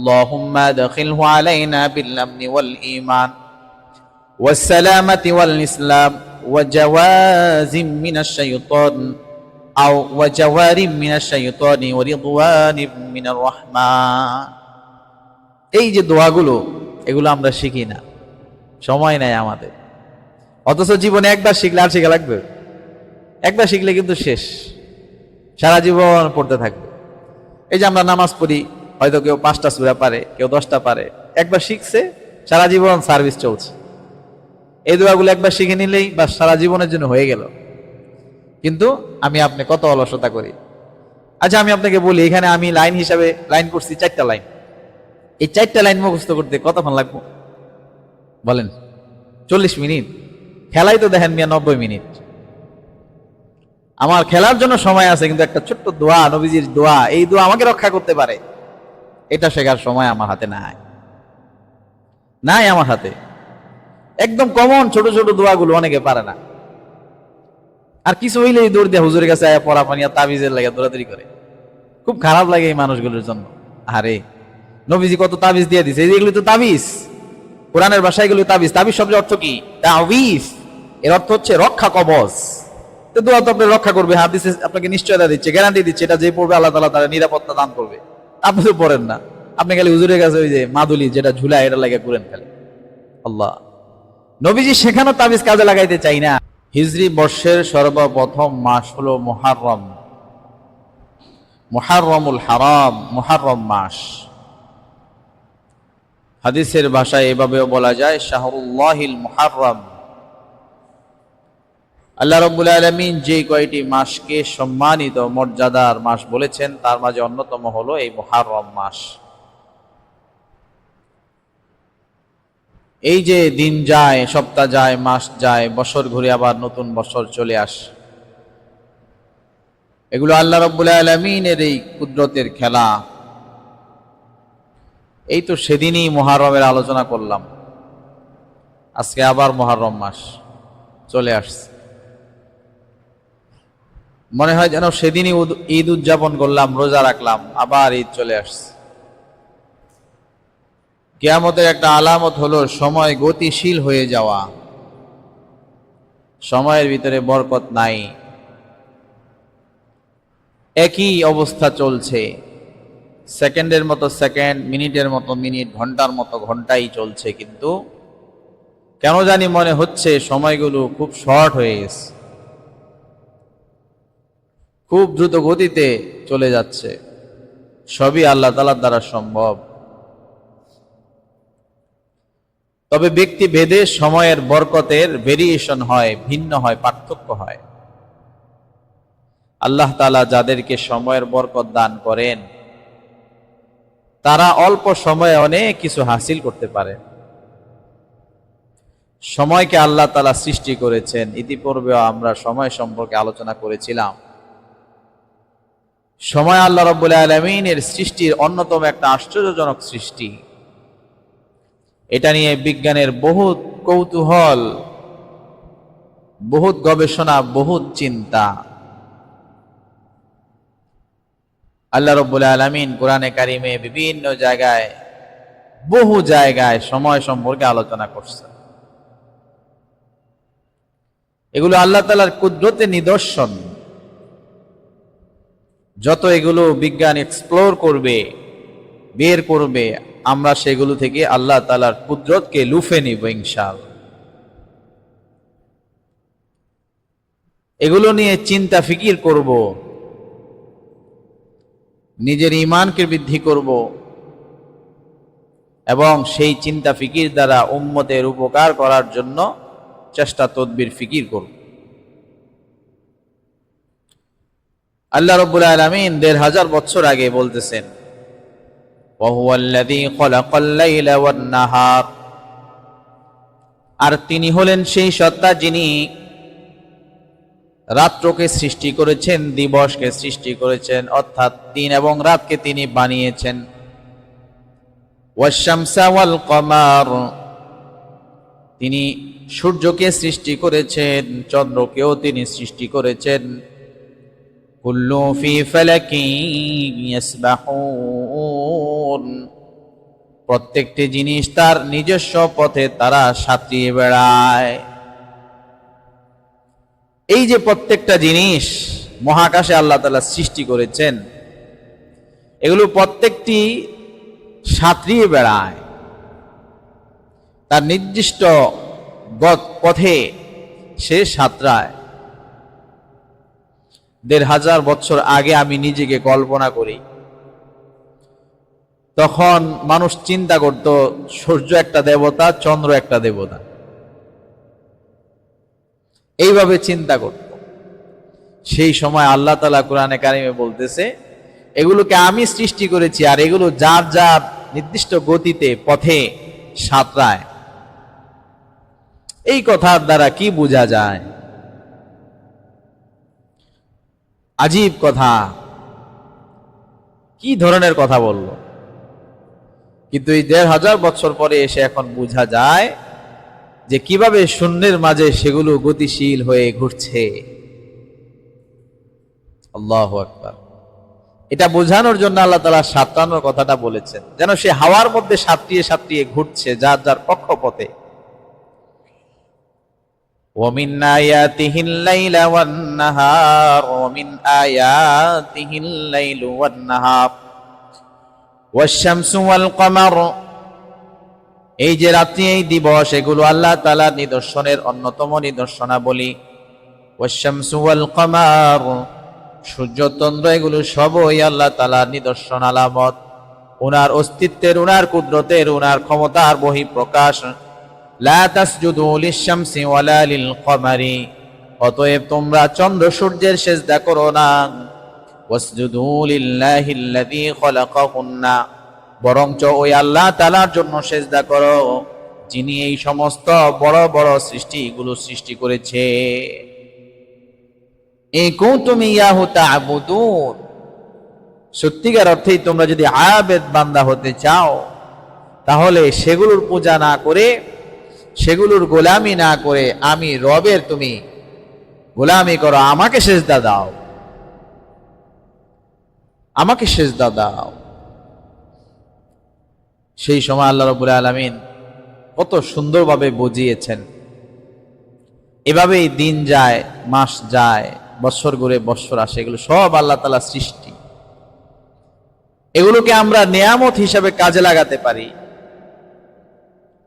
اللهم ادخله علينا بالأمن والإيمان والسلامة والإسلام وجواز من الشيطان أو وجوار من الشيطان ورضوان من الرحمن। এই যে দোয়াগুলো, এগুলো আমরা শিখি না, সময় নাই আমাদের। অথচ জীবনে একবার শিখলে আর শিখা লাগবে? একবার শিখলে কিন্তু শেষ, সারা জীবন পড়তে থাকবে। এই যে আমরা নামাজ পড়ি, হয়তো কেউ 5টা সূরা পারে, কেউ 10টা পারে, একবার শিখছে, সারা জীবন সার্ভিস চলছে। এই দোয়াগুলো একবার শিখে নিলেই বা সারা জীবনের জন্য হয়ে গেল। কিন্তু আমি আপনি কত অলসতা করি। আচ্ছা আমি আপনাকে বলি, এখানে আমি লাইন হিসাবে লাইন করছি 4টা লাইন। এই 4টা লাইন মুখস্থ করতে কতক্ষণ লাগবে বলেন? 40 মিনিট। খেলাই তো দেখেন মিয়া 90 মিনিট। আমার খেলার জন্য সময় আছে, কিন্তু একটা ছোট্ট দোয়া, নবীজির দোয়া, এই দোয়া আমাকে রক্ষা করতে পারে, এটা শেখার সময় আমার হাতে নাই, নাই আমার হাতে। একদম কমন ছোট ছোট দোয়াগুলো অনেকে পারে না। আর কিছু হইলেই দৌড় দিয়ে হুজুরের কাছে আয়া পড়া পানি আর তাবিজের লাগে দৌড়াদৌড়ি করে। খুব খারাপ লাগে এই মানুষগুলোর জন্য। আরে নবীজি কত তাবিজ দিয়ে দিছে, এগুলো তো তাবিজ। কোরআনের ভাষায় এগুলো তাবিজ। তাবিজ শব্দের অর্থ কি? তাবিজ এর অর্থ হচ্ছে রক্ষা কবচ। তো দোয়া তো আপনি রক্ষা করবে, হাদিসে আপনাকে নিশ্চয়তা দিচ্ছে, গ্যারান্টি দিচ্ছে, এটা যে পড়বে আল্লাহ তাআলা তার নিরাপত্তা দান করবে। আপনি তো পড়েন না, আপনি খালি হুজুরের কাছে ওই যে মাদুলি যেটা ঝুলায় এটা লাগে ঘুরেন খালি। আল্লাহ নবীজি শেখানো তাবিজ কাজে লাগাইতে চাই না। হিজরি বর্ষের সর্বপ্রথম মাস হলো মুহররম, মুহররমুল হারাম, মুহররম মাস। হাদিসের ভাষায় এভাবেও বলা যায় শাহরুল্লাহিল মুহররম। আল্লাহ রাব্বুল আলামিন যে কয়টি মাসকে সম্মানিত মর্যাদার মাস বলেছেন, তার মাঝে অন্যতম হলো এই মুহররম মাস। এই যে দিন যায়, সপ্তাহ যায়, মাস যায়, বছর ঘুরে আবার নতুন বছর চলে আসে, এগুলো আল্লাহ রাব্বুল আলামিনের এই কুদরতের খেলা। এই তো সেদিনই মুহররমের আলোচনা করলাম, আজকে আবার মুহররম মাস চলে আসছে। মনে হয় যেন সেদিনই ঈদ উদযাপন করলাম, রোজা রাখলাম, আবার ঈদ চলে আসছে। কিয়ামতের একটা আলামত হলো সময় গতিশীল হয়ে যাওয়া। সময়ের ভিতরে বরকত নাই, একই অবস্থা চলছে, সেকেন্ডের মতো সেকেন্ড, মিনিটের মতো মিনিট, ঘন্টার মতো ঘন্টাই চলছে, কিন্তু কেন জানি মনে হচ্ছে সময়গুলো খুব শর্ট হয়ে গেছে, খুব দ্রুত গতিতে চলে যাচ্ছে। সবই আল্লাহ তাআলার দ্বারা সম্ভব। তবে ব্যক্তি ভেদে সময়ের বরকতের ভেরিয়েশন হয়, ভিন্ন হয়, পার্থক্য হয়। আল্লাহ তাআলা যাদেরকে সময়ের বরকত দান করেন, তারা অল্প সময়ে অনেক কিছু হাসিল করতে পারে। সময়কে আল্লাহ তাআলা সৃষ্টি করেছেন, ইতিপূর্বেও আমরা সময় সম্পর্কে আলোচনা করেছিলাম। সময় আল্লাহ রাব্বুল আলামিনের সৃষ্টির অন্যতম একটা আশ্চর্যজনক সৃষ্টি। এটা নিয়ে বিজ্ঞানের বহুত কৌতূহল, বহুত গবেষণা, বহুত চিন্তা। আল্লাহ রাব্বুল আলামিন কোরআনে কারিমে বিভিন্ন জায়গায়, বহু জায়গায় সময় সম্পর্কে আলোচনা করছেন। এগুলো আল্লাহ তাআলার কুদরতের নিদর্শন। যত এগুলো বিজ্ঞান এক্সপ্লোর করবে, বের করবে, আমরা সেগুলো থেকে আল্লাহ তাআলার কুদরতকে লুফে নিব ইনশাআল্লাহ। এগুলো নিয়ে চিন্তা ফিকির করব, নিজের ঈমানকে বৃদ্ধি করব, এবং সেই চিন্তা ফিকির দ্বারা উম্মতের উপকার করার জন্য চেষ্টা তদবির ফিকির করব। আল্লাহ রাব্বুল আলামিন ১৫০০ বছর আগে বলতেছেন, ওয়াহুয়াল্লাযী খালাকাল লাইলা ওয়ান নাহার, আর তিনি হলেন সেই সত্তা যিনি রাত্রকে সৃষ্টি করেছেন, দিবসকে সৃষ্টি করেছেন, অর্থাৎ দিন এবং রাতকে তিনি বানিয়েছেন। ওয়াশ-শামসা ওয়াল কমার, তিনি সূর্যকে সৃষ্টি করেছেন, চন্দ্রকেও তিনি সৃষ্টি করেছেন। কুল্লু ফি ফালাকিন ইয়াসবাহুন, প্রত্যেকটি জিনিস তার নিজস্ব পথে তারা সাঁতরিয়ে বেড়ায়। এই যে প্রত্যেকটা জিনিস মহাকাশে আল্লাহ তাআলা সৃষ্টি করেছেন, এগুলো প্রত্যেকটি সাঁতরিয়ে বেড়ায়, তার নির্দিষ্ট পথে সে সাঁতরায়। ১,৫০০ বছর আগে আমি নিজেকে কল্পনা করি, তখন মানুষ চিন্তা করত সূর্য একটা দেবতা, চন্দ্র একটা দেবতা, এইভাবে চিন্তা করত। সেই সময় আল্লাহ তাআলা কোরআনে কারিমে বলতেছে, এগুলোকে আমি সৃষ্টি করেছি, আর এগুলো যার যার নির্দিষ্ট গতিতে পথে সাঁতরায়। এই কথার দ্বারা কি বোঝা যায়? আজীব কথা, কি ধরনের কথা বলল! কিন্তু এই ১,৫০০ বছর পরে এসে এখন বোঝা যায় যে কিভাবে শূন্যের মাঝে সেগুলো গতিশীল হয়ে ঘুরছে। আল্লাহু আকবার। এটা বোঝানোর জন্য আল্লাহ তাআলা সাঁতরানোর কথাটা বলেছেন, যেন সে হাওয়ার মধ্যে সাঁতরিয়ে সাঁতরিয়ে ঘুরছে যার যার কক্ষপথে। ومن آياته الليل والنهار ومن آياته الليل والنهار والشمس والقمر। এই যে রাত্রি, এই দিবস, এগুলো আল্লাহ তাআলার নিদর্শনের অন্যতম নিদর্শনাবলী। ওয়াশ-শামসু ওয়াল কমার, সূর্য চন্দ্র, এগুলো সবই আল্লাহ তাআলার নিদর্শন, আলামত, ওনার অস্তিত্বের, ওনার কুদরতের, ওনার ক্ষমতার বহিঃপ্রকাশ। লা তাসজুদু লিশ-শামসি ওয়ালা লিল-কমারি, অতএব তোমরা চন্দ্র সূর্যের সিজদা করো না। ওয়াসজুদু লিল্লাহিল্লাযী খালাকাহুন্না, বরঞ্চ ওই আল্লাহ তাআলার জন্য সিজদা করো যিনি এই সমস্ত বড় বড় সৃষ্টিগুলো সৃষ্টি করেছে। ইন কুনতুম ইয়াহু তা'বুদুন, সত্যিকার অর্থেই তোমরা যদি আবেদ বান্দা হতে চাও, তাহলে সেগুলোর পূজা না করে, সেগুলোর গোলামি না করে আমি রবের তুমি গোলামি করো, আমাকে সিজদা দাও, আমাকে সিজদা দাও। সেই সময় আল্লাহ রাব্বুল আলামিন কত সুন্দরভাবে বুঝিয়েছেন। এভাবেই দিন যায়, মাস যায়, বছর ঘুরে বছর আসে, এগুলো সব আল্লাহ তাআলার সৃষ্টি। এগুলোকে আমরা নেয়ামত হিসাবে কাজে লাগাতে পারি,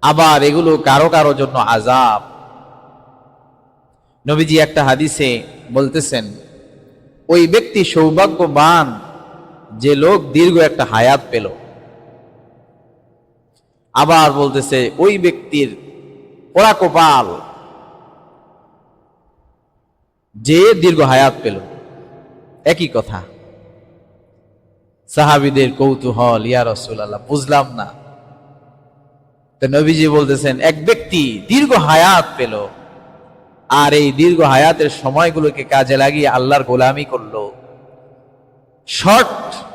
আবার এগুলো কারো কারো জন্য আযাব। নবীজি একটা হাদিসে বলতেছেন, ওই ব্যক্তি সৌভাগ্যবান যে লোক দীর্ঘ একটা হায়াত পেল। আবার বলতেছে, ওই ব্যক্তির পোড়া কপাল যে দীর্ঘ হায়াত পেল। একই কথা। সাহাবীদের কৌতূহল, ইয়া রাসূলুল্লাহ, বুঝলাম না। তো নবীজি বলতেছেন, এক ব্যক্তি দীর্ঘ হায়াত পেল, আর এই দীর্ঘ হায়াতের সময়গুলোকে কাজে লাগিয়ে আল্লাহর গোলামি করলো।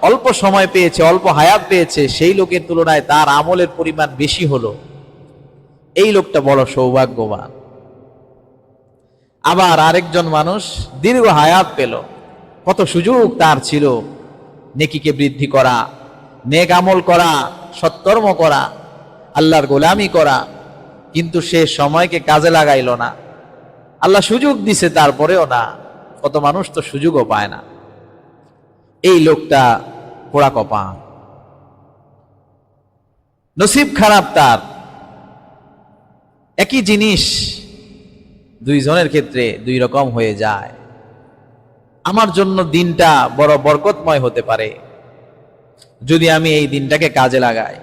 অল্প সময় পেয়েছে, অল্প হায়াত পেয়েছে, সেই লোকের তুলনায় তার আমলের পরিমাণ বেশি হলো। এই লোকটা বড় সৌভাগ্যবান। আবার আরেকজন মানুষ দীর্ঘ হায়াত পেল, কত সুযোগ তার ছিল নেকিকে বৃদ্ধি করা, নেক আমল করা, সৎকর্ম করা, আল্লাহর গোলামি করা, কিন্তু সে সময়কে কাজে লাগাইল না। আল্লাহ সুযোগ দিছে, তারপরেও না। কত মানুষ তো সুযোগও পায় না। এই লোকটা পোড়া কপাল, নসিব খারাপ তার। একই জিনিস দুইজনের ক্ষেত্রে দুই রকম হয়ে যায়। আমার জন্য দিনটা বড় বরকতময় হতে পারে যদি আমি এই দিনটাকে কাজে লাগাই।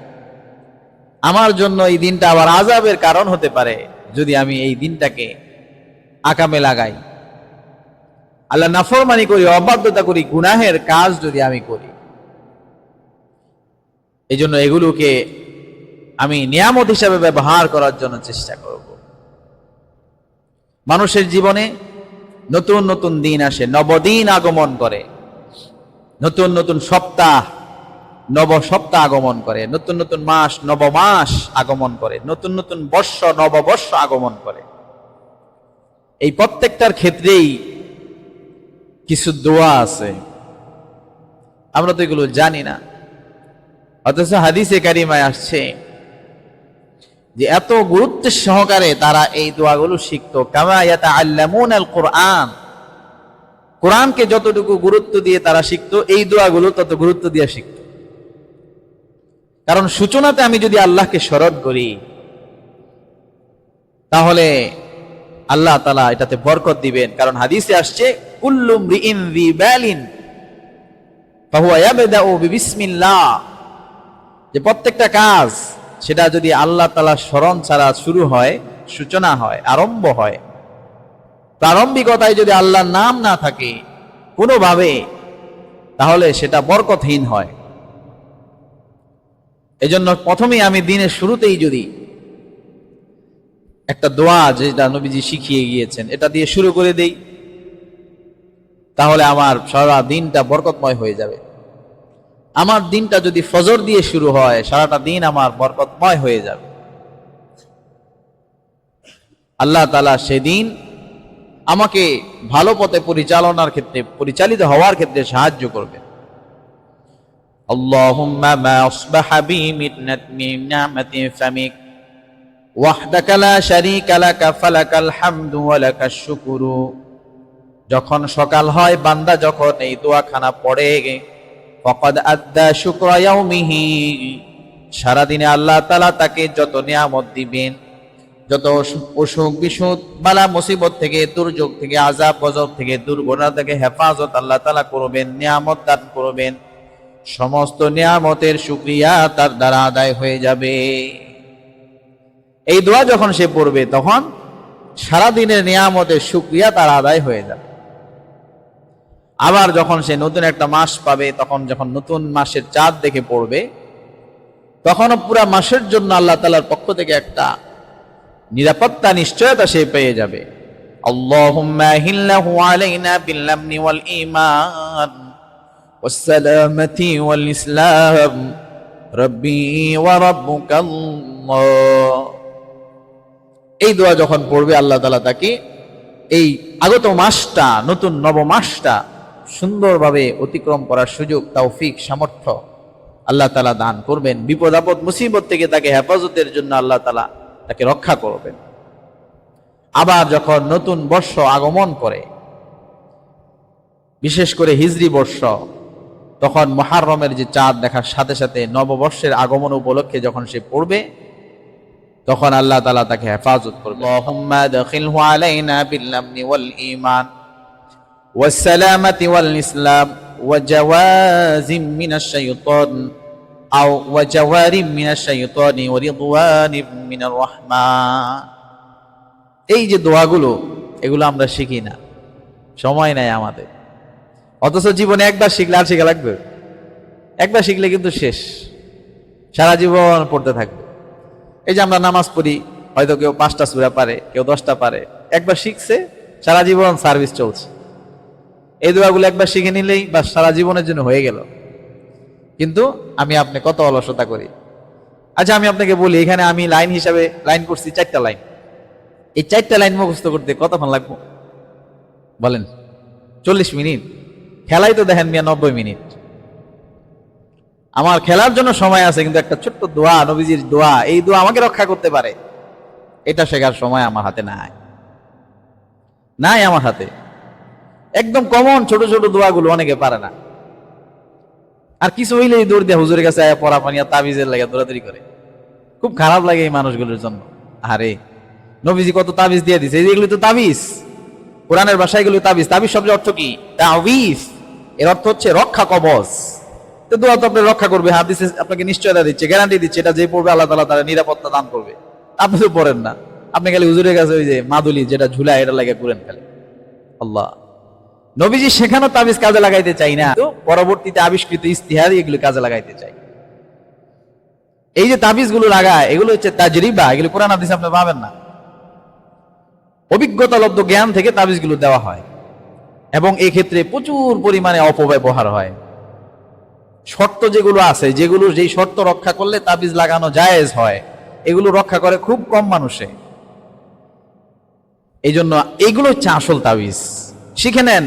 আমার জন্য এই দিনটা আবার আযাবের কারণ হতে পারে যদি আমি এই দিনটাকে আকামে লাগাই, আল্লাহ নাফরমানি করি, অবাধ্যতা করি, গুনাহের কাজ যদি আমি করি। এই জন্য এগুলোকে আমি নিয়ামত হিসাবে ব্যবহার করার জন্য চেষ্টা করব। মানুষের জীবনে নতুন নতুন দিন আসে, নবদিন আগমন করে, নতুন নতুন সপ্তাহ, নব সপ্তাহ আগমন করে, নতুন নতুন মাস, নবমাস আগমন করে, নতুন নতুন বর্ষ, নববর্ষ আগমন করে। এই প্রত্যেকটার ক্ষেত্রেই কিছু দোয়া আছে, আমরা তো এগুলো জানি না। অথচ হাদিসে কারিমায় আসছে যে এত গুরুত্ব সহকারে তারা এই দোয়াগুলো শিখতো, কামা ইয়াতাআল্লামুনাল কুরআন, কোরআনকে যতটুকু গুরুত্ব দিয়ে তারা শিখতো, এই দোয়াগুলো তত গুরুত্ব দিয়ে শিখতো। কারণ সূচনাতে আমি যদি আল্লাহকে স্মরণ করি, তাহলে আল্লাহ তাআলা এটাতে বরকত দিবেন। কারণ হাদিসে আসছে কুল্লু মরিইন যী বালিন ফাহুয়া ইয়াবদাউ বিবিসমিল্লাহ, যে প্রত্যেকটা কাজ সেটা যদি আল্লাহ তাআলার স্মরণ ছাড়া শুরু হয়, সূচনা হয়, আরম্ভ হয়, প্রারম্ভিকতায় যদি আল্লাহর নাম না থাকে কোনোভাবে, তাহলে সেটা বরকতহীন হয়। এজন্য প্রথমেই আমি দিনের শুরুতেই যদি একটা দোয়া যেটা নবীজি শিখিয়ে গিয়েছেন এটা দিয়ে শুরু করে দেই, তাহলে আমার সারা দিনটা বরকতময় হয়ে যাবে। আমার দিনটা যদি ফজর দিয়ে শুরু হয়, সারাটা দিন আমার বরকতময় হয়ে যাবে। আল্লাহ তাআলা সেদিন আমাকে ভালো পথে পরিচালিত হওয়ার ক্ষেত্রে সাহায্য করবেন। আল্লাহুম্মা মা আসবাহা বি মিন নি'মাতিন ফামিক ওয়াহদাকা লা শারীকা লাকা ফালাকাল হামদু ওয়া লাকাশ শুকরু। যখন সকাল হয়, বান্দা যখন এই দোয়াখানা পড়ে, ফাকাদ আদ্দা শুকরা ইয়াউমিহি, সারাদিনে আল্লাহ তাআলা তাকে যত নিয়ামত দিবেন, যত অসুখ বিসুখ বালা মুসিবত থেকে, দুর্যোগ থেকে, আযাব গজব থেকে, দুর্ঘটনা থেকে হেফাজত আল্লাহ তাআলা করবেন, নিয়ামত দান করবেন। সমস্ত নিয়ামতের শুকরিয়া তার দ্বারা আদায় হয়ে যাবে। এই দোয়া যখন সে পড়বে, তখন সারাদিনের নিয়ামতের শুকরিয়া তার আদায় হয়ে যাবে। আবার যখন সে নতুন একটা মাস পাবে, তখন যখন নতুন মাসের চাঁদ দেখে পড়বে, তখনও পুরা মাসের জন্য আল্লাহ তাআলার পক্ষ থেকে একটা নিরাপত্তা, নিশ্চয়তা সে পেয়ে যাবে। আল্লাহুম্মা আহিল্লাহু আলাইনা বিল আমনি ওয়াল ঈমান ওয়াস সালামাতি ওয়াল ইসলাম রাব্বি ওয়া রাব্বুকাল্লাহ। এই দোয়া যখন পড়বে, আল্লাহ তাআলা তাকে এই আগত মাসটা, নতুন নবমাসটা সুন্দরভাবে অতিক্রম করার সুযোগ, তৌফিক, সামর্থ্য আল্লাহ তাআলা দান করবেন। বিপদ আপদ মুসিবত থেকে তাকে হেফাজতের জন্য আল্লাহ তাআলা তাকে রক্ষা করবেন। আবার যখন নতুন বর্ষ আগমন করে, বিশেষ করে হিজরি বর্ষ, তখন মুহররমের যে চাঁদ দেখার সাথে সাথে নববর্ষের আগমন উপলক্ষে যখন সে পড়বে, তখন আল্লাহ তাআলা তাকে হেফাজত করবে। আল্লাহুম্মা আদখিলহু আলাইনা বিল আমনি ওয়াল ঈমান ওয়াস সালামাতি ওয়াল ইসলাম ওয়া জাওয়াজিম মিনাশ শাইতান আও ওয়া জাওয়ারিম মিনাশ শাইতানি ওয়া রিদওয়ানিম মিনার রাহমান। এই যে দোয়াগুলো, এগুলো আমরা শিখি না, সময় নাই আমাদের। অথচ জীবনে একবার শিখলে আর শেখা লাগবে? একবার শিখলে কিন্তু শেষ, সারা জীবন পড়তে থাকবে। এই যে আমরা নামাজ পড়ি, হয়তো কেউ 5টা সূরা পারে, কেউ 10টা পারে, একবার শিখছে, সারা জীবন সার্ভিস চলছে। এই দোয়াগুলো একবার শিখে নিলেই বা সারা জীবনের জন্য হয়ে গেল। কিন্তু আমি আপনি কত অলসতা করি। আচ্ছা, আমি আপনাকে বলি, এখানে আমি লাইন হিসাবে লাইন করছি 4টা লাইন। এই 4টা লাইন মুখস্থ করতে কতক্ষণ লাগবে বলেন? 40 মিনিট। খেলাই তো দেখেন মিয়া 90 মিনিট। আমার খেলার জন্য সময় আছে, কিন্তু একটা ছোট্ট দোয়া, নবীজির দোয়া, এই দোয়া আমাকে রক্ষা করতে পারে, এটা শেখার সময় আমার হাতে নাই, নাই আমার হাতে। একদম কমন ছোট ছোট দোয়াগুলো অনেকে পারে না। আর কিছু হইলেই দৌড় দিয়ে হুজুরের কাছে আয়া পড়া পানি আর তাবিজের লাগে দৌড়াদৌড়ি করে। খুব খারাপ লাগে এই মানুষগুলোর জন্য। আরে নবীজি কত তাবিজ দিয়ে দিছে, এগুলো তো তাবিজ, কোরআনের ভাষায় এগুলো তাবিজ। তাবিজ শব্দের অর্থ কি? তাওয়িজ, এর অর্থ হচ্ছে রক্ষা কবচ। তো দোয়া তো আপনি রক্ষা করবে, হাদিসে আপনাকে নিশ্চয়তা দিচ্ছে, গ্যারান্টি দিচ্ছে, এটা যে পড়বে আল্লাহ তাআলা তার নিরাপত্তা দান করবে। আপনি তো পড়েন না, আপনি খালি হুজুরের কাছে ওই যে মাদুলি যেটা ঝুলায় এটা লাগে ঘুরেন খালি। আল্লাহ নবীজি শেখানো তাবিজ কাজে লাগাইতে চাই না, তো পরবর্তীতে আবিষ্কৃত ইস্তিহার এগুলো কাজে লাগাইতে চাই। এই যে তাবিজ গুলো লাগায়, এগুলো হচ্ছে তাজরিবা, এগুলো কোরআন হাদিসে আপনি পাবেন না। অভিজ্ঞতালব্ধ জ্ঞান থেকে তাবিজ গুলো দেওয়া হয়, এবং এই ক্ষেত্রে প্রচুর পরিমাণে অপব্যবহার হয়। শর্ত যেগুলো আছে, যেগুলো যেই শর্ত রক্ষা করলে তাবিজ লাগানো জায়েজ হয়, এগুলো রক্ষা করে খুব কম মানুষে। এই জন্য এইগুলো হচ্ছে আসল তাবিজ। শিখে নেন,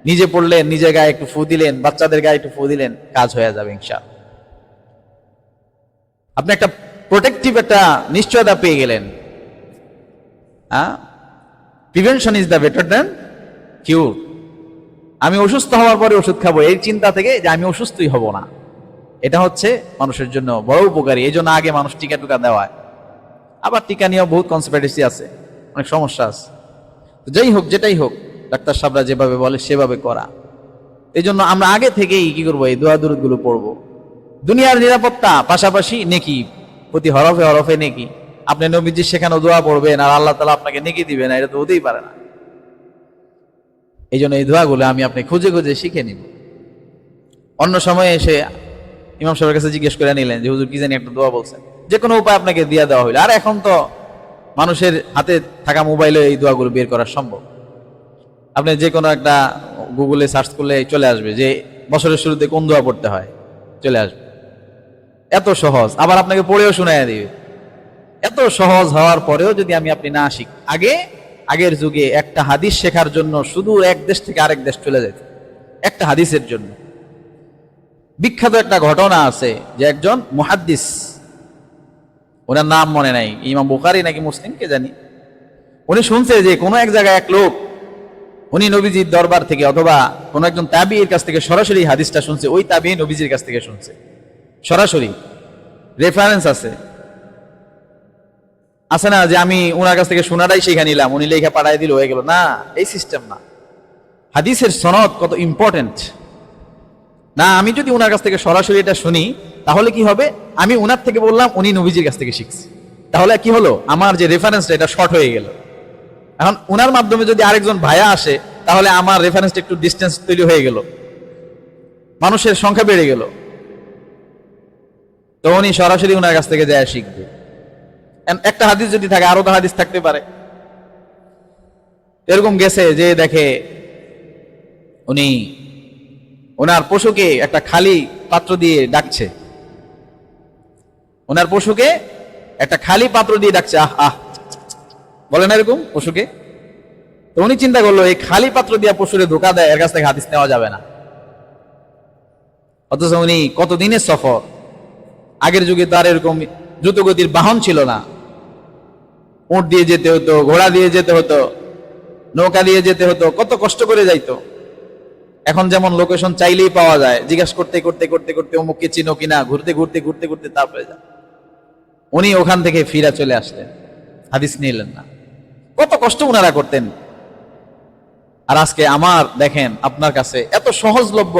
নিজে পড়লেন, নিজের গায়ে একটু ফু দিলেন, বাচ্চাদের গায়ে একটু ফু দিলেন, কাজ হয়ে যাবে ইনশাআল্লাহ। আপনি একটা প্রোটেক্টিভ একটা নিশ্চয়তা পেয়ে গেলেন। Prevention is the better than cure. আমি অসুস্থ হওয়ার পরে ওষুধ খাবো, এই চিন্তা থেকে যে আমি অসুস্থই হব না, এটা হচ্ছে মানুষের জন্য বড় উপকারী। এই জন্য আগে মানুষ টিকা টুকা দেওয়ায়। আবার টিকা নিয়েও বহুত কনসপিরেসি আছে, অনেক সমস্যা আছে। যাই হোক, যেটাই হোক, ডাক্তার সাহেবরা যেভাবে বলে সেভাবে করা। এই জন্য আমরা আগে থেকেই কি করবো, এই দোয়া দুরুদ গুলো পড়বো। দুনিয়ার নিরাপত্তা পাশাপাশি নেকি, প্রতি হরফে হরফে নেকি। আপনি নবীজির শেখানো দোয়া পড়বেন আর আল্লাহ তাআলা আপনাকে নেকি দিবেন, এটা তো হতেই পারে না। এই জন্য এই দোয়াগুলো আমি আপনি খুঁজে খুঁজে শিখে নিব। অন্য সময়ে এসে ইমাম সাহেবের কাছে জিজ্ঞেস করে নিলেন যে হুজুর কি জানি একটা দোয়া বলছেন, যে কোনো উপায় আপনাকে দিয়ে দেওয়া হইলো। আর এখন তো মানুষের হাতে থাকা মোবাইলে এই দোয়াগুলো বের করা সম্ভব। আপনি যে কোনো একটা গুগলে সার্চ করলে চলে আসবে যে বছরের শুরুতে কোন দোয়া পড়তে হয়, চলে আসবে। এত সহজ, আবার আপনাকে পড়েও শোনায় দিবে। এত সহজ হওয়ার পরেও যদি আমি আপনি না শিখি। আগের যুগে একটা হাদিস শেখার জন্য শুধু এক দেশ থেকে আরেক দেশ চলে যেত একটা হাদিসের জন্য। বিখ্যাত একটা ঘটনা আছে যে একজন মুহাদ্দিস, ওনার নাম মনে নাই, ইমাম বুখারী নাকি মুসলিম কে জানি, উনি শুনছে যে কোনো এক জায়গায় এক লোক, উনি নবীজির দরবার থেকে অথবা কোনো একজন তাবিঈর কাছ থেকে সরাসরি হাদিসটা শুনছে। ওই তাবিঈ নবীজির কাছ থেকে শুনছে, সরাসরি রেফারেন্স আছে না যে আমি ওনার কাছ থেকে শোনাটাই শিখে নিলাম, উনি লেখা পাঠাই দিল হয়ে গেল, না, এই সিস্টেম না। হাদিসের সনদ কত ইম্পর্টেন্ট না। আমি যদি ওনার কাছ থেকে সরাসরি এটা শুনি তাহলে কি হবে, আমি ওনার থেকে বললাম, উনি নবীজির কাছ থেকে শিখছি, তাহলে কি হলো, আমার যে রেফারেন্সটা এটা শর্ট হয়ে গেল। এখন ওনার মাধ্যমে যদি আরেকজন ভাইয়া আসে তাহলে আমার রেফারেন্সটা একটু ডিস্টেন্স তৈরি হয়ে গেল, মানুষের সংখ্যা বেড়ে গেল। তো উনি সরাসরি ওনার কাছ থেকে যায় শিখবে। একটা হাদিস যদি থাকে আরো তো হাদিস থাকতে পারে। এরকম গেছে যে দেখে উনি ওনার পশুকে একটা খালি পাত্র দিয়ে ডাকছে, ওনার পশুকে একটা খালি পাত্র দিয়ে ডাকছে, আহ আহ বলে না এরকম পশুকে। তো উনি চিন্তা করলো এই খালি পাত্র দিয়ে পশুরে ধোকা দেয়, এর কাছ থেকে হাদিস নেওয়া যাবে না। অথচ উনি কতদিনের সফর, আগের যুগে তার এরকম দ্রুতগতির বাহন ছিল না, উট দিয়ে যেতে হতো, ঘোড়া দিয়ে যেতে হতো, নৌকা দিয়ে যেতে হতো, কত কষ্ট করে যাইতো। এখন যেমন লোকেশন চাইলেই পাওয়া যায়, জিজ্ঞাসা করতে করতে করতে করতে অমুককে চিনো কিনা, ঘুরতে ঘুরতে ঘুরতে ঘুরতে তারপরে যায়। উনি ওখান থেকে ফিরা চলে আসলেন, হাদিস নিলেন না। কত কষ্ট ওনারা করতেন। আর আজকে আমার দেখেন আপনার কাছে এত সহজলভ্য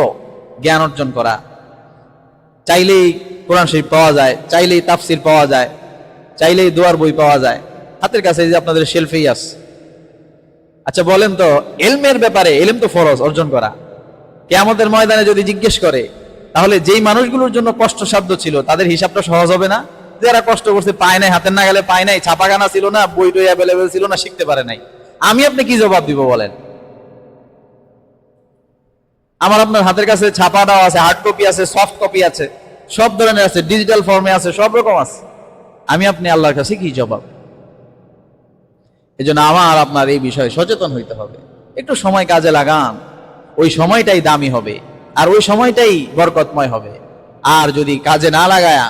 জ্ঞান অর্জন করা, চাইলেই কোরআন শরীফ পাওয়া যায়, চাইলেই তাফসির পাওয়া যায়, চাইলেই দোয়ার বই পাওয়া যায় হাতের কাছে, যে আপনাদের শেলফেই আছে। আচ্ছা বলেন তো, ইলমের ব্যাপারে, ইলম তো ফরজ অর্জন করা, কিয়ামতের ময়দানে যদি জিজ্ঞেস করে তাহলে যেই মানুষগুলোর জন্য কষ্টসাধ্য ছিল তাদের হিসাবটা সহজ হবে না? যারা কষ্ট করছে, পায় নাই, হাতের নাগালে পায় নাই, ছাপাখানা ছিল না, বই টই অ্যাভেলেবেল ছিল না, শিখতে পারে নাই, আমি আপনি কি জবাব দিব বলেন? আমার আপনার হাতের কাছে ছাপাটাও আছে, হার্ড কপি আছে, সফট কপি আছে, সব ধরনের আছে, ডিজিটাল ফর্মে আছে, সব রকম আছে, আমি আপনি আল্লাহর কাছে কি জবাব? এই জন্য আমার আপনার এই বিষয়ে সচেতন হইতে হবে। একটু সময় কাজে লাগান, ওই সময়টাই দামি হবে, আর ওই সময়টাই বরকতময় হবে। আর যদি কাজে না লাগায়া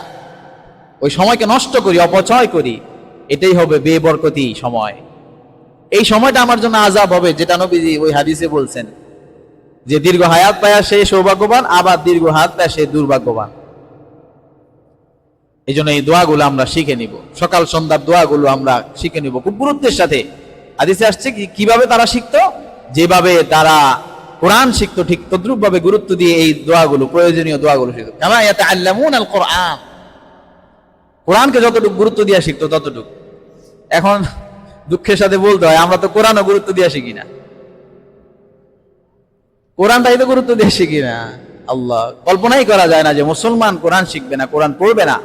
ওই সময়কে নষ্ট করি, অপচয় করি, এটাই হবে বেবরকতি সময়। এই সময়টা আমার জন্য আযাব হবে, যেটা নবীজি ওই হাদিসে বলছেন যে দীর্ঘ হায়াত পায়া সে সৌভাগ্যবান, আবার দীর্ঘ হায়াত পায়া সে দুর্ভাগ্যবান। এই জন্য এই দোয়াগুলো আমরা শিখে নিব, সকাল সন্ধ্যার দোয়াগুলো আমরা শিখে নিব খুব গুরুত্বের সাথে। হাদিসে আসছে কিভাবে তারা শিখতো, যেভাবে তারা কোরআন শিখতো ঠিক তদ্রুপ ভাবে গুরুত্ব দিয়ে এই দোয়াগুলো, প্রয়োজনীয় দোয়াগুলো শিখতো। কামা ইয়াতাআল্লামুনাল কোরআন, কোরআনকে যতটুকু গুরুত্ব দিয়ে শিখতো ততটুকু। এখন দুঃখের সাথে বলতে হয় আমরা তো কোরআনও গুরুত্ব দিয়ে শিখি না, কোরআনটাই তো গুরুত্ব দিয়ে শিখি না। আল্লাহ, কল্পনাই করা যায় না যে মুসলমান কোরআন শিখবে না, কোরআন পড়বে না।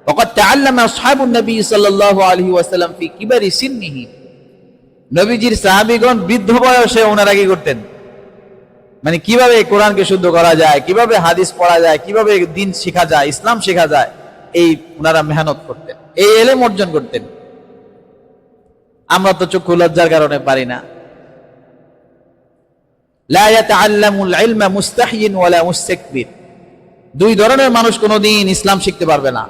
ওয়াকাদ তাআল্লামা আসহাবুন নবী সাল্লাল্লাহু আলাইহি ওয়াসাল্লাম ফি কিবারি সিন্নিহি, নবীজির সাহাবীগণ বৃদ্ধ বয়সে ওনারা কি করতেন, মানে কিভাবে কোরআনকে শুদ্ধ করা যায়, কিভাবে হাদিস পড়া যায়, কিভাবে দিন শেখা যায়, ইসলাম শেখা যায়, এই ওনারা মেহনত করতেন, এই ইলম অর্জন করতেন। আমরা তো চক্ষু লজ্জার কারণে পারি না। লা ইয়াতাআল্লামুল ইলমা মুস্তাহিয়িন ওয়ালা মুস্তাকবির, দুই ধরনের মানুষ কোনোদিন ইসলাম শিখতে পারবে না।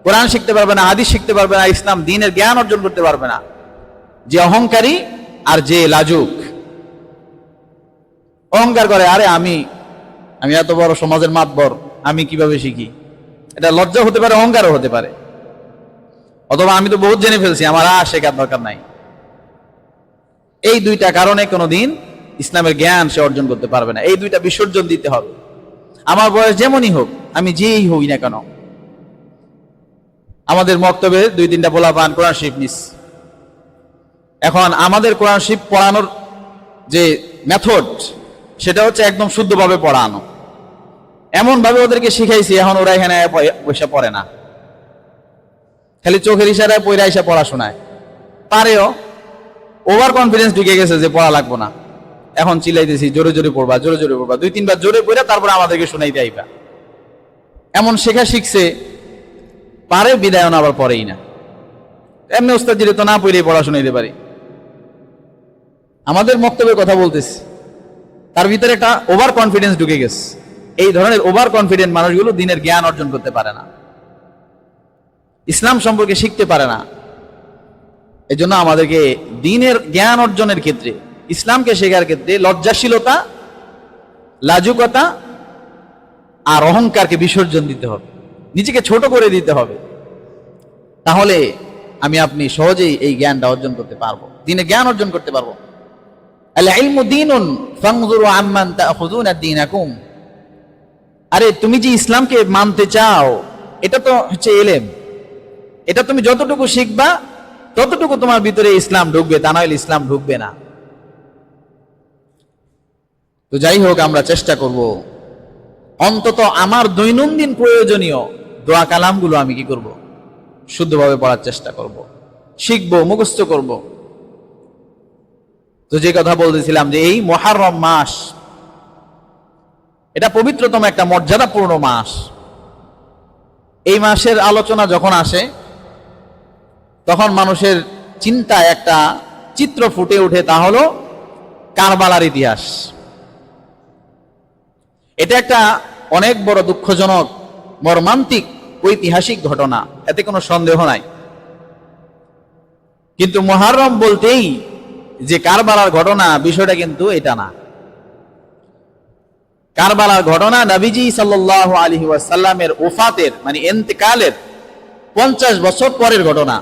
কোরআন শিখতে পারবে না, হাদিস শিখতে পারবে না, ইসলাম দ্বীনের জ্ঞান অর্জন করতে পারবে না। যে অহংকারী আর যে লাজুক, অহংকার করে, আরে আমি এত বড় সমাজের মাতবর, আমি কিভাবে শিখি, এটা লজ্জা হতে পারে, অহংকারও হতে পারে। অথবা আমি তো বহুত জেনে ফেলছি, আমার আর শেখার দরকার নাই। এই দুইটা কারণে কোনোদিন ইসলামের জ্ঞান সে অর্জন করতে পারবে না। এই দুইটা বিসর্জন দিতে হবে। আমার বয়স যেমনই হোক, আমি যেই হই না কেন, আমাদের মক্তবে 2-3টা পোলা পান কোরআন শরীফ নিস। এখন আমাদের কোরআন শরীফ পড়ানোর যে মেথড, সেটা হচ্ছে একদম শুদ্ধভাবে পড়ানো। এমন ভাবে ওদেরকে শিখাইছি, এখন ওরা এখানে পয়সা পড়ে না, খালি চোখের ইশারায় পয়রা এসে পড়াশোনায় পারেও। ওভার কনফিডেন্স ঢুকে গেছে যে পড়া লাগবো না, এখন চিল্লাইতেছি জোরে জোরে পড়বা, জোরে জোরে পড়বা, 2-3 বার জোরে পড়া তারপরে আমাদেরকে শোনাইতে আইবা। এমন শেখা শিখছে, পারে বিদায় না, আবার পড়েই না। এমনি ওস্তাদ জিরে তো না পড়ে পড়াশোনা দিতে পারি। আমাদের মক্তবের কথা বলতেছি, তার ভিতরে একটা ওভার কনফিডেন্স ঢুকে গেছে। এই ধরনের ওভার কনফিডেন্ট মানুষগুলো দিনের জ্ঞান অর্জন করতে পারে না, ইসলাম সম্পর্কে শিখতে পারে না। এই জন্য আমাদেরকে দিনের জ্ঞান অর্জনের ক্ষেত্রে, ইসলামকে শেখার ক্ষেত্রে লজ্জাশীলতা, লাজুকতা আর অহংকারকে বিসর্জন দিতে হবে, নিজেকে ছোট করে দিতে হবে। তাহলে আমি আপনি সহজেই এই জ্ঞানটা অর্জন করতে পারবো, দিনের জ্ঞান অর্জন করতে পারবো। আল ইলমু দীনুন ফানজুরু আম্মান তাখুযুনা দীনাকুম। আরে তুমি যে ইসলামকে মানতে চাও, এটা তো হচ্ছে ইলম। এটা তুমি যতটুকু শিখবা ততটুকু তোমার ভিতরে ইসলাম ঢুকবে, তা নইলে ইসলাম ঢুকবে না। তো যাই হোক, আমরা চেষ্টা করব অন্তত আমার দৈনন্দিন প্রয়োজনীয় দোয়া কালামগুলো আমি কি করব, শুদ্ধভাবে পড়ার চেষ্টা করব, শিখবো, মুখস্থ করব। তো যে কথা বলতেছিলাম যে এই মুহররম মাস, এটা পবিত্রতম একটা মর্যাদাপূর্ণ মাস। এই মাসের আলোচনা যখন আসে, তখন মানুষের চিন্তায় একটা চিত্র ফুটে ওঠে, তা হলো কারবালার ইতিহাস। এটা একটা অনেক বড় দুঃখজনক, মর্মান্তিক, ঐতিহাসিক ঘটনা, এতে কোনো সন্দেহ নাই। কিন্তু মুহররম বলতেই যে কারবালার ঘটনা, বিষয়টা কিন্তু এটা না। কারবালার ঘটনা নবীজি সাল্লাল্লাহু আলাইহি ওয়াসাল্লামের ওফাতের, মানে ইন্তেকালের 50 বছর পরের ঘটনা।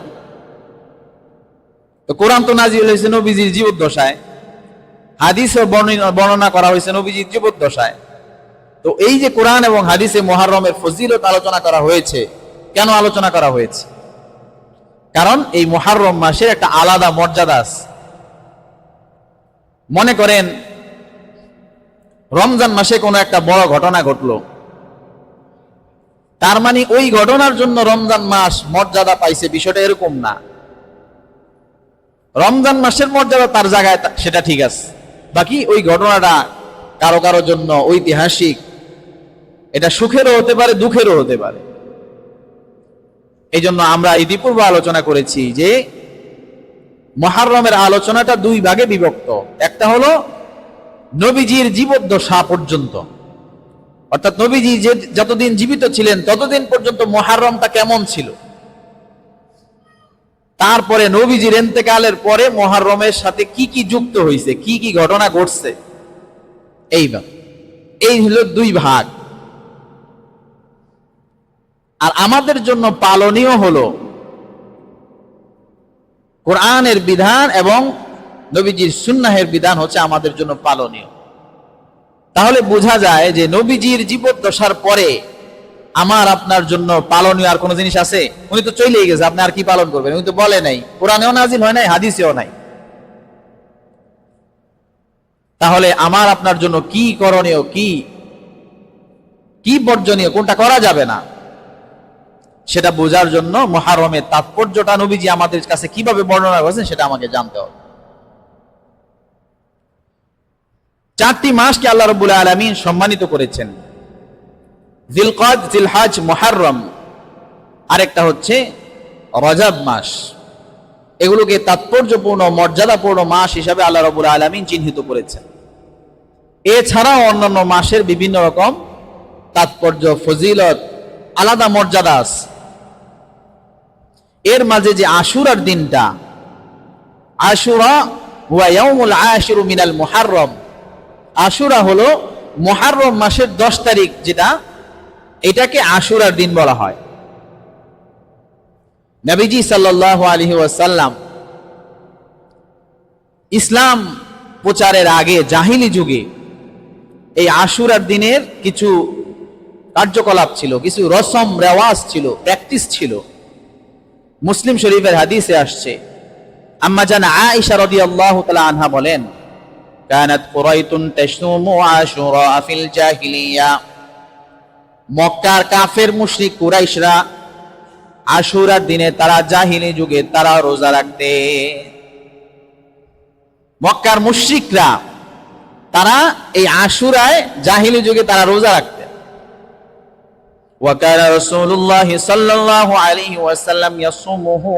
তো কোরআন তো নাজিল হয়েছে নবীজির জীবদ্দশায়, হাদিসও বর্ণনা করা হয়েছে নবীজির জীবদ্দশায়। তো এই যে কোরআন এবং হাদিসে মুহররমের ফজিলত আলোচনা করা হয়েছে, কেন আলোচনা করা হয়েছে? কারণ এই মুহররম মাসের একটা আলাদা মর্যাদা আছে। মনে করেন রমজান মাসে কোনো একটা বড় ঘটনা ঘটলো, তার মানে ওই ঘটনার জন্য রমজান মাস মর্যাদা পাইছে, বিষয়টা এরকম না। রমজান মাসের মর্যাদা তার জায়গায়, সেটা ঠিক আছে, বাকি ওই ঘটনাটা কারো কারো জন্য ঐতিহাসিক, এটা সুখেরও হতে পারে, দুঃখেরও হতে পারে। এই জন্য আমরা ইতিপূর্বে আলোচনা করেছি যে মুহররমের আলোচনাটা 2 ভাগে বিভক্ত। একটা হলো নবীজির জীবদ্দশা পর্যন্ত, অর্থাৎ নবীজি যে যতদিন জীবিত ছিলেন ততদিন পর্যন্ত মুহররমটা কেমন ছিল, তারপরে নবীজির ইন্তেকালের পরে মুহররমের সাথে কি কি যুক্ত হয়েছে, কি কি ঘটনা ঘটছে, এই হলো 2 ভাগ। আর আমাদের জন্য পালনীয় হলো কোরআনের বিধান এবং নবীজির সুন্নাহের বিধান হচ্ছে আমাদের জন্য পালনীয়। তাহলে বোঝা যায় যে নবীজির জীবদ্দশার পরে আমার আপনার জন্য পালনীয় আর কোনো জিনিস আছে? উনি তো চলেই গেছে, আপনি আর কি পালন করবেন? উনি তো বলে নাই, কোরআনেও নাজিল হয় নাই, হাদিসেও নাই। তাহলে আমার আপনার জন্য কি করণীয়, কি বর্জনীয়, কোনটা করা যাবে না, সেটা বোঝার জন্য মুহররমের তাৎপর্যটা নবীজি আমাদের কাছে কিভাবে বর্ণনা করেছেন সেটা আমাকে জানতে হবে। 4টি মাসকে আল্লাহ রাব্বুল আলামিন সম্মানিত করেছেন, জিলকদ, জিলহজ, মুহররম, আরেকটা হচ্ছে রজব মাস। এগুলোকে তাৎপর্যপূর্ণ, মর্যাদাপূর্ণ মাস হিসাবে আল্লাহ রাব্বুল আলামিন চিহ্নিত করেছেন। এছাড়াও অন্যান্য মাসের বিভিন্ন রকম তাৎপর্য, ফজিলত, আলাদা মর্যাদা আছে। এর মাঝে যে আশুরার দিনটা, আশুরা হুয়া ইয়াউমুল আশিরু মিনাল মুহাররম, আশুরা হলো মুহাররম মাসের 10 তারিখ, যেটা এটাকে আশুরার দিন বলা হয়। নবীজি সাল্লাল্লাহু আলাইহি ওয়াসাল্লাম ইসলাম প্রচারের আগে জাহিলি যুগে এই আশুরার দিনের কিছু কার্যকলাপ ছিল, কিছু রসম রেওয়াজ ছিল, প্র্যাকটিস ছিল। মুসলিম শরীফের হাদিসে আসছে, আম্মা জান আয়েশা রাদিয়াল্লাহু তাআলা আনহা বলেন, কানাত কুরাইতুন তাসুমু আশুরা ফিল জাহিলিয়া, মক্কার কাফের মুশরিক কুরাইশরা আশুরার দিনে তারা জাহিলি যুগে তারা রোজা রাখতে। মক্কার মুশরিকরা তারা এই আশুরায় জাহিলি যুগে তারা রোজা রাখতেন। ওয়া কানা রাসূলুল্লাহ সাল্লাল্লাহু আলাইহি ওয়াসাল্লাম ইয়াসুমুহু,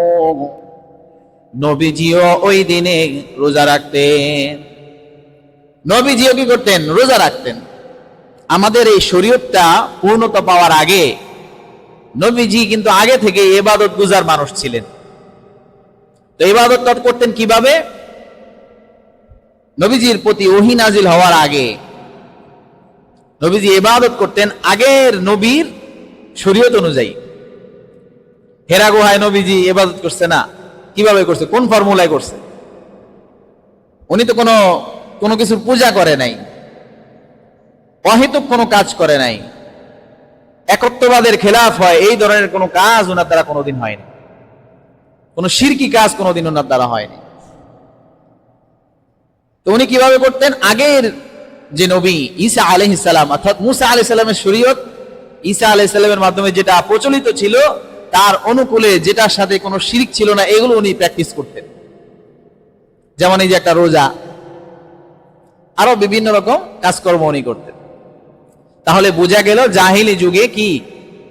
নবীজিও ওই দিনে রোজা রাখতেন। নবীজিও কি করতেন? রোজা রাখতেন। আমাদের এই শরীয়তটা পূর্ণতা পাওয়ার আগে নবীজি কিন্তু আগে থেকে ইবাদত গুজার মানুষ ছিলেন। তো ইবাদত করতেন কিভাবে? নবীজির প্রতি ওহী নাজিল হওয়ার আগে নবীজি ইবাদত করতেন আগের নবীর শরীয়ত অনুযায়ী। হেরা গুহায় নবীজি ইবাদত করছে না, কিভাবে করছে? কোন ফর্মুলায় করছে? উনি তো কোনো কিছুর পূজা করে নাই, অহেতুক কোনো কাজ করে নাই, একত্ববাদের খেলাফ হয় এই ধরনের কোনো কাজ ওনার দ্বারা কোনোদিন হয়নি, কোনো শিরকি কাজ কোনোদিন ওনার দ্বারা হয়নি। তো উনি কিভাবে করতেন? আগের যে নবী ঈসা আলাইহিস সালাম অর্থাৎ মুসা আলাইহিস সালামের শরীয়ত, ঈসা আলাইহিস সালামের মাধ্যমে যেটা প্রচলিত ছিল তার অনুকূলে, যেটার সাথে কোনো শিরক ছিল না, এগুলো উনি প্র্যাকটিস করতেন। যেমন এই যে একটা রোজা, আরো বিভিন্ন রকম কাজকর্ম উনি করতেন। তাহলে বোঝা গেল জাহিলি যুগে কি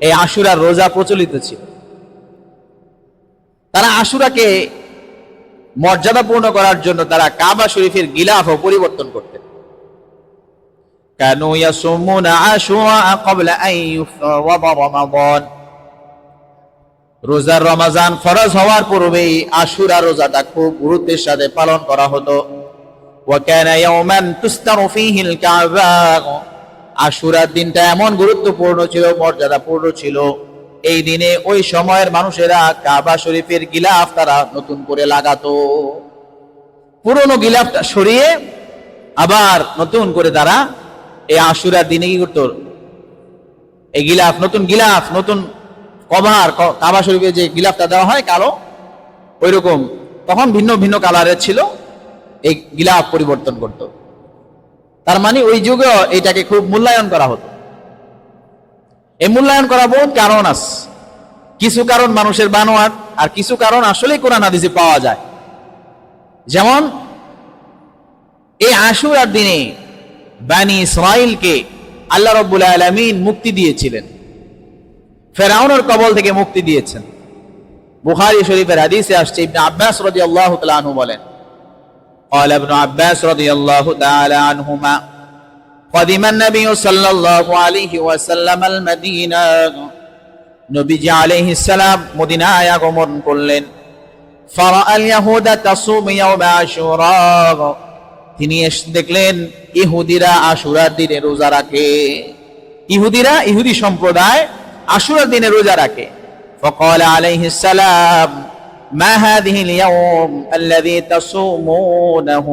এই আশুরার রোজা প্রচলিত ছিল। তারা আশুরাকে মর্যাদাপূর্ণ করার জন্য তারা কাবা শরীফের গিলাফও পরিবর্তন করতেন। কানু ইয়াসুমুনা আশুরা ক্বাবলা আন ইফরাদা রমাদান, রোজার রমজান ফরজ হওয়ার পূর্বেই আশুরা রোজাটা খুব গুরুত্বের সাথে পালন করা হতো। ওয়া কানা ইয়াওমান তুস্তারু ফীহিল কাবা, আশুরার দিনটা এমন গুরুত্বপূর্ণ ছিল, মর্যাদাপূর্ণ ছিল, এই দিনে ওই সময়ের মানুষেরা কাবা শরীফের গিলাফ তারা নতুন করে লাগাতো। পুরনো গিলাফটা সরিয়ে আবার নতুন করে তারা এই আশুরার দিনে কি করতো? এই গিলাফ, নতুন কভার, কাবা শরীফে যে গিলাফটা দেওয়া হয় কালো, ওই রকম তখন ভিন্ন ভিন্ন কালারের ছিল, এই গিলাফ পরিবর্তন করত। তার মানে ওই যুগে এটাকে খুব মূল্যায়ন করা হতো। এই মূল্যায়ন করা বহুত কারণ আছে, কিছু কারণ মানুষের বানোয়াট, আর কিছু কারণ আসলেই কোরআন হাদিসে পাওয়া যায়। যেমন এই আশুরার দিনে বানি ইসরাইলকে আল্লাহ রাব্বুল আলামিন মুক্তি দিয়েছিলেন, ফেরাউনের কবল থেকে মুক্তি দিয়েছেন। বুখারী শরীফের হাদিসে আসছে, ইবনে আব্বাস রাদিয়াল্লাহু তাআলা আনহু বলেন, قال ابن عباس رضي الله تعالى عنهما قدم النبي صلى الله عليه وسلم المدينة, নবীজি আলাইহিস সালাম মদিনায় আগমন করলেন। فرأى اليهود تصوم يوم عاشوراء, তিনি এসে দেখলেন ইহুদিরা আশুরার দিনে রোজা রাখে। ইহুদি সম্প্রদায় আশুরার দিনে রোজা রাখে। فقال عليه السلام ما هذه اليوم الذي تصومونه,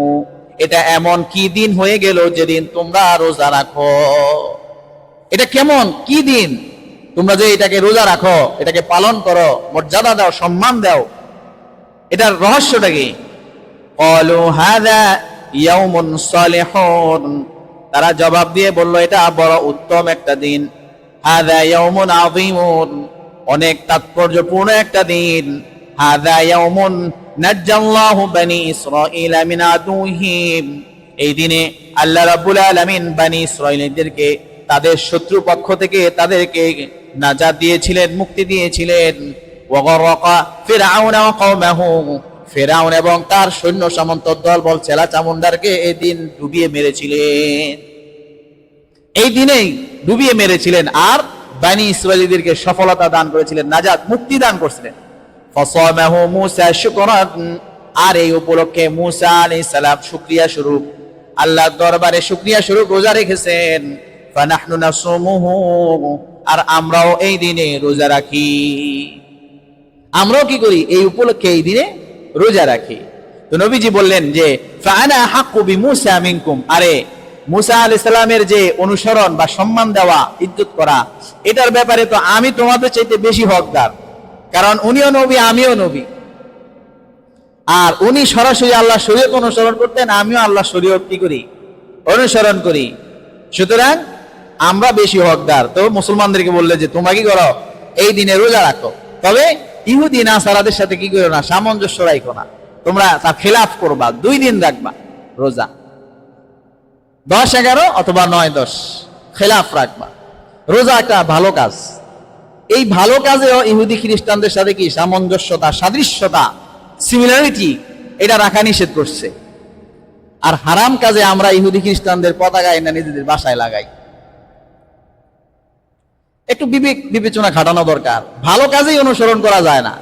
এটা এমন কি দিন হয়ে গেল যেদিন তোমরা রোজা রাখো? এটা কেমন কি দিন তোমরা যে এটাকে রোজা রাখো, এটাকে পালন করো, মর্যাদা দাও, সম্মান দাও, এটার রহস্যটা কি? قالوا هذا يوم صالح, তারা জবাব দিয়ে বলল এটা বড় উত্তম একটা দিন। هذا يوم عظيم, অনেক তাৎপর্যপূর্ণ একটা দিন। هذا يوم نجى الله بني إسرائيل من عدوهم, এই দিনে আল্লাহ রাব্বুল আলামিন বনি ইসরাঈলদেরকে তাদের শত্রু পক্ষ থেকে তাদেরকে নাজাত দিয়েছিলেন, মুক্তি দিয়েছিলেন। ওয়াগরাকা ফিরআউন ওয়া কওমাহু, ফিরআউন এবং তার সৈন্য সামন্ত দলবল চেলা চামুন্ডারকে এই দিন ডুবিয়ে মেরেছিলেন, এই দিনেই ডুবিয়ে মেরেছিলেন। আর বনি ইসরাঈলদেরকে সফলতা দান করেছিলেন, নাজাত মুক্তি দান করেছিলেন। ফাসামাহু মূসা শুকরান, আর এই উপলক্ষে মূসা আলাইহিস সালাম শুকরিয়া স্বরূপ আল্লাহর দরবারে শুকরিয়া স্বরূপ রোজা রেখেছেন। ফানাহনু নাসুমুহু, আর আমরাও এই দিনে রোজা রাখি। আমরাও কি করি? এই উপলক্ষে এই দিনে রোজা রাখি। তো নবীজি বললেন যে ফাআনা হাক্কু বিমূসা মিনকুম, আরে মূসা আলাইহিস সালামের যে অনুসরণ বা সম্মান দেওয়া, ইজ্জত করা, এটার ব্যাপারে তো আমি তোমাদের চাইতে বেশি হকদার, কারণ উনিও নবী আমিও নবী। আর উনি সরাসরি আল্লাহ শরীয়ত অনুসরণ করতেন, আমিও আল্লাহ শরীয়ত কি করি? অনুসরণ করি। সুতরাং আমরা বেশি হকদার। তো মুসলমানদেরকে বললে যে তোমরা কি করো? এই দিনে রোজা রাখো, তবে ইহুদি নাসারাদের সাথে কি করো না? সামঞ্জস্য রাখো না, তোমরা তার খেলাফ করবা, 2 দিন রাখবা রোজা, 10-11 অথবা 9-10 খেলাফ রাখবা। রোজা একটা ভালো কাজ। এই ভালো কাজেও ইহুদি খ্রিস্টানদের সাথে কি সামঞ্জস্যতা, সাদৃশ্যতা, সিমিলারিটি, এটা রাখা নিষেধ করছে। আর হারাম কাজে আমরা ইহুদি খ্রিস্টানদের পতাকা এনে নিজেদের বাসায় লাগাই। একটু বিবেক বিবেচনা খাটানো দরকার। ভালো কাজেই অনুসরণ করা যায় না,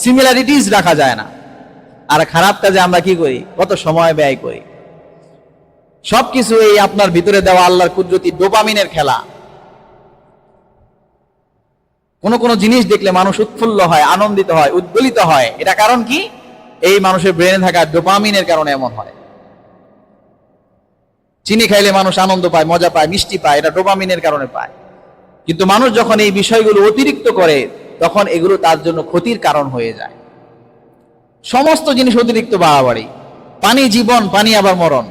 সিমিলারিটিস রাখা যায় না, আর খারাপ কাজে আমরা কি করি? কত সময় ব্যয় করি। সবকিছু এই আপনার ভিতরে দেওয়া আল্লাহর কুদরতি ডোপামিনের খেলা। কোন জিনিস দেখলে মানুষ উৎফুল্ল হয়, আনন্দিত হয়, উদ্বেলিত হয়। এটা কারণ কি? এই মানুষের ব্রেনে থাকা ডোপামিনের কারণে এমন হয়। চিনি খাইলে মানুষ আনন্দ পায়, মজা পায়, মিষ্টি পায়, এটা ডোপামিনের কারণে পায়। কিন্তু মানুষ যখন এই বিষয়গুলো অতিরিক্ত করে, তখন এগুলো তার জন্য ক্ষতির কারণ হয়ে যায়। সমস্ত জিনিস অতিরিক্ত বাড়াবাড়ি। পানি জীবন, পানি আবার মরণ।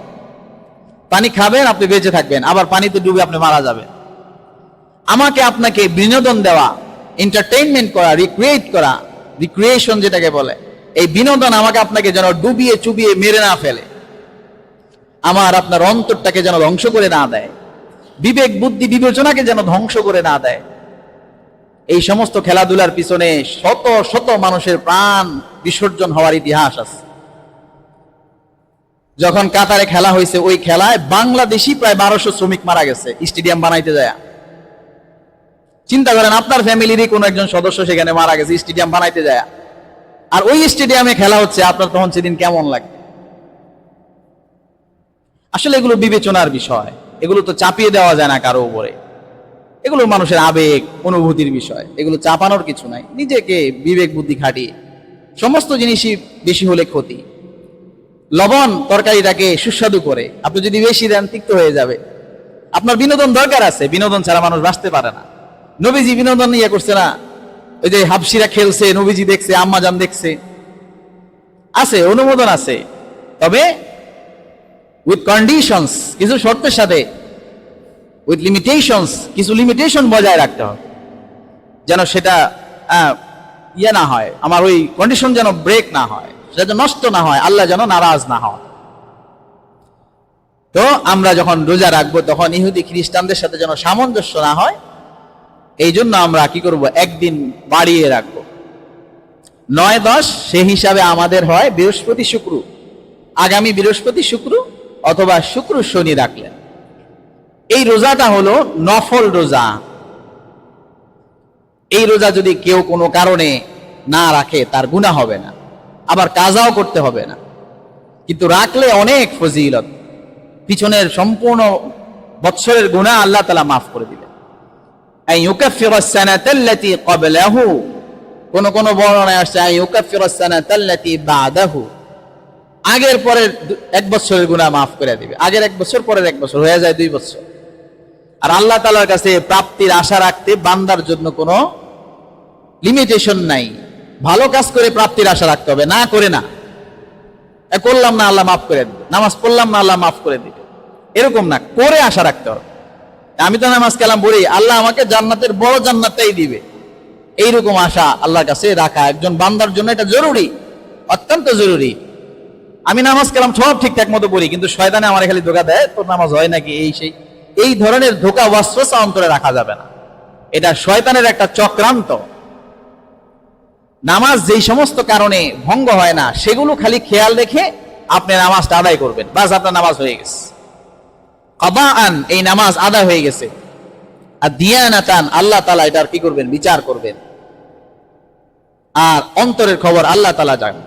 পানি খাবেন আপনি বেঁচে থাকবেন, আবার পানিতে ডুবে আপনি মারা যাবেন। আমাকে আপনাকে বিনোদন দেওয়া, এন্টারটেইনমেন্ট করা, রিক্রিয়েট করা, রিক্রিয়েশন যেটাকে বলে, এই বিনোদন আমাকে আপনাকে যেন ডুবিয়ে চুবিয়ে মেরে না ফেলে, আমার আপনার অন্তরটাকে যেন ধ্বংস করে না দেয়, বিবেক বুদ্ধি বিবেচনাকে যেন ধ্বংস করে না দেয়। এই সমস্ত খেলাধুলার পিছনে শত শত মানুষের প্রাণ বিসর্জন হওয়ার ইতিহাস আছে। যখন কাতারে খেলা হয়েছে, ওই খেলায় বাংলাদেশি প্রায় 1200 শ্রমিক মারা গেছে স্টেডিয়াম বানাইতে যায়। চিন্তা করেন, আপনার ফ্যামিলিরই কোনো একজন সদস্য সেখানে মারা গেছে স্টেডিয়াম বানাইতে যায়, আর ওই স্টেডিয়ামে খেলা হচ্ছে। আপনার তখন সেদিন কেমন লাগবে? আসলে এগুলো বিবেচনার বিষয়, এগুলো তো চাপিয়ে দেওয়া যায় না কারো উপরে। এগুলো মানুষের আবেগ অনুভূতির বিষয়, এগুলো চাপানোর কিছু নাই। নিজেকে বিবেক বুদ্ধি খাটিয়ে, সমস্ত জিনিসই বেশি হলে ক্ষতি। লবণ তরকারিটাকে সুস্বাদু করে, আপনি যদি বেশি দেন তিক্ত হয়ে যাবে। আপনার বিনোদন দরকার আছে, বিনোদন ছাড়া মানুষ বাঁচতে পারে না। নবীজি বিনোদন নিয়ে করছে না? ওই যে হাবশিরা খেলছে, নবীজি দেখছে, আম্মাজান দেখছে, আছে, অনুমোদন আছে, তবে উইথ কন্ডিশনস, কিছু শর্তের সাথে, উইথ লিমিটেশনস, কিছু লিমিটেশন বজায় রাখতে হবে, যেন সেটা ইয়ে না হয়, আমার ওই কন্ডিশন যেন ব্রেক না হয়, সেটা যেন নষ্ট না হয়, আল্লাহ যেন নারাজ না হয়। তো আমরা যখন রোজা রাখবো, তখন ইহুদি খ্রিস্টানদের সাথে যেন সামঞ্জস্য না হয়, এই জন্য আমরা কি করব? একদিন বাড়িয়ে রাখবো। 9-10 সেই হিসাবে আমাদের হয় বৃহস্পতি শুক্র, আগামী বৃহস্পতি শুক্র অথবা শুক্র শনি রাখলেন। এই রোজাটা হলো নফল রোজা। এই রোজা যদি কেউ কোনো কারণে না রাখে, তার গুনাহ হবে না, আবার কাজাও করতে হবে না, কিন্তু রাখলে অনেক ফজিলত, পিছনের সম্পূর্ণ বৎসরের গুনাহ আল্লাহ তাআলা মাফ করে দিবেন। আই ইউকাফিরাস সানাতাল্লাতী ক্বাবলাহু, কোন কোন বর্ণনায় আসছে আই ইউকাফিরাস সানাতাল্লাতী বাদাহু, আগের পরের 1 বছরের গুনাহ মাফ করে দিবে। আগের 1 বছর, পরের 1 বছর, হয়ে যায় 2 বছর। আর আল্লাহ তাআলার কাছে প্রাপ্তির আশা রাখতে বান্দার জন্য কোনো লিমিটেশন নাই। ভালো কাজ করে প্রাপ্তির আশা রাখতে হবে, না করে না, করলাম না আল্লাহ মাফ করে দিবে, নামাজ পড়লাম না আল্লাহ মাফ করে দিবে, এরকম না, করে আশা রাখতে হবে। আমি তো নামাজ কালাম পড়ি, আল্লাহ আমাকে জান্নাতের বড় জান্নাতটাই দিবে, এইরকম আশা আল্লাহর কাছে রাখা একজন বান্দার জন্য এটা জরুরি, অত্যন্ত জরুরি। আমি নামাজ কালাম সব ঠিকঠাক মতো পড়ি, কিন্তু শয়তানে আমার খালি ধোঁকা দেয়, তোর নামাজ হয় নাকি, এই ধরনের ধোঁকা ওয়াসওয়াসা অন্তরে রাখা যাবে না। এটা শয়তানের একটা চক্রান্ত। নামাজ যেই সমস্ত কারণে ভঙ্গ হয় না, সেগুলো খালি খেয়াল রেখে আপনি নামাজটা আদায় করবেন, বাস আপনার নামাজ হয়ে গেছে। কাদাআন, এই নামাজ আদায় হয়ে গেছে। আর দিয়ানাতান, আল্লাহ তাআলা এটার কি করবেন? বিচার করবেন। আর অন্তরের খবর আল্লাহ তাআলা জানেন।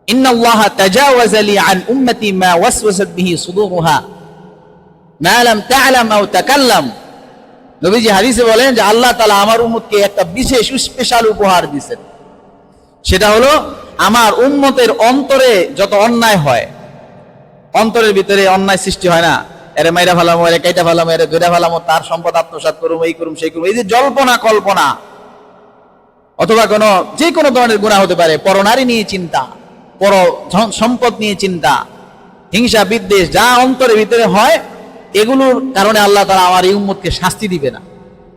ইন্নাল্লাহা তাজাওয়াজা লি আন উম্মতি মা ওয়াসওয়াসাত বিহি সুদুরুহা মা লাম তা'লাম আও তাকাল্লাম। নবীজি হাদিসে বলেন যে আল্লাহ তাআলা আমার উম্মতকে একটা বিশেষ স্পেশাল উপহার দিয়েছেন। সেটা হলো আমার উম্মতের অন্তরে যত অন্যায় হয়, অন্তরের ভিতরে অন্যায় সৃষ্টি হয় না, এরে মাইরা ফেলামো, এরে কাইটা ফেলামো, এরে ধরে ফেলামো, তার সম্পদ আত্মসাৎ করুম, এই করুম সেই করুম, এই যে জল্পনা কল্পনা, অথবা যে কোনো ধরনের গুনাহ হতে পারে, পরনারী নিয়ে চিন্তা, পর সম্পদ নিয়ে চিন্তা, হিংসা বিদ্বেষ, যা অন্তরের ভিতরে হয়, এগুলোর কারণে আল্লাহ তাআলা আমার এই উম্মতকে শাস্তি দিবে না।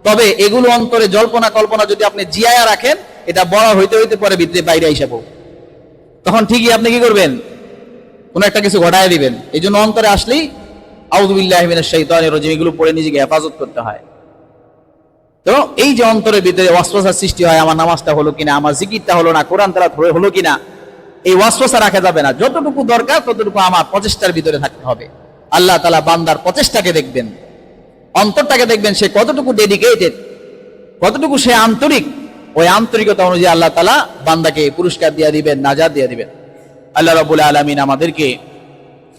তবে এগুলো অন্তরে জল্পনা কল্পনা যদি আপনি জিয়ায়া রাখেন, এটা বড় হইতে হইতে পরে ভিতরে বাইরে আইসা পড়বে, তখন ঠিকই আপনি কি করবেন, কোন একটা কিছু ঘটায় দিবেন। এই জন্য অন্তরে আসলেই আউযু বিল্লাহি মিনাশ শাইতানির রাজিম এগুলো পড়ে নিজেকে হেফাজত করতে হয়। তো এই যে অন্তরের ভিতরে ওয়াসওয়াসা সৃষ্টি হয়, আমার নামাজটা হলো কিনা, আমার জিকিরটা হলো না, কোরআন তেলাওয়াত হলো কিনা, এই ওয়াসওয়াসা রাখা যাবে না। যতটুকু দরকার ততটুকু আমার প্রচেষ্টার ভিতরে থাকতে হবে। আল্লাহ তাআলা বান্দার প্রচেষ্টাকে দেখবেন, অন্তরটাকে দেখবেন, সে কতটুকু ডেডিকেটেড, কতটুকু সে আন্তরিক। ওই আন্তরিকতা অনুযায়ী আল্লাহ তাআলা বান্দাকে পুরস্কার দিয়ে দিবেন, নাজাত দিয়ে দিবেন। আল্লাহ রাব্বুল আলামিন আমাদেরকে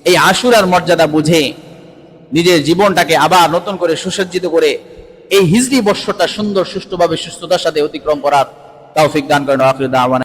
এই আশুরার মর্যাদা বুঝে নিজের জীবনটাকে আবার নতুন করে সুসজ্জিত করে এই হিজরি বর্ষটা সুন্দর সুষ্ঠুভাবে সুস্থতার সাথে অতিক্রম করার তৌফিক দান করেন। আখির দাওয়ানা।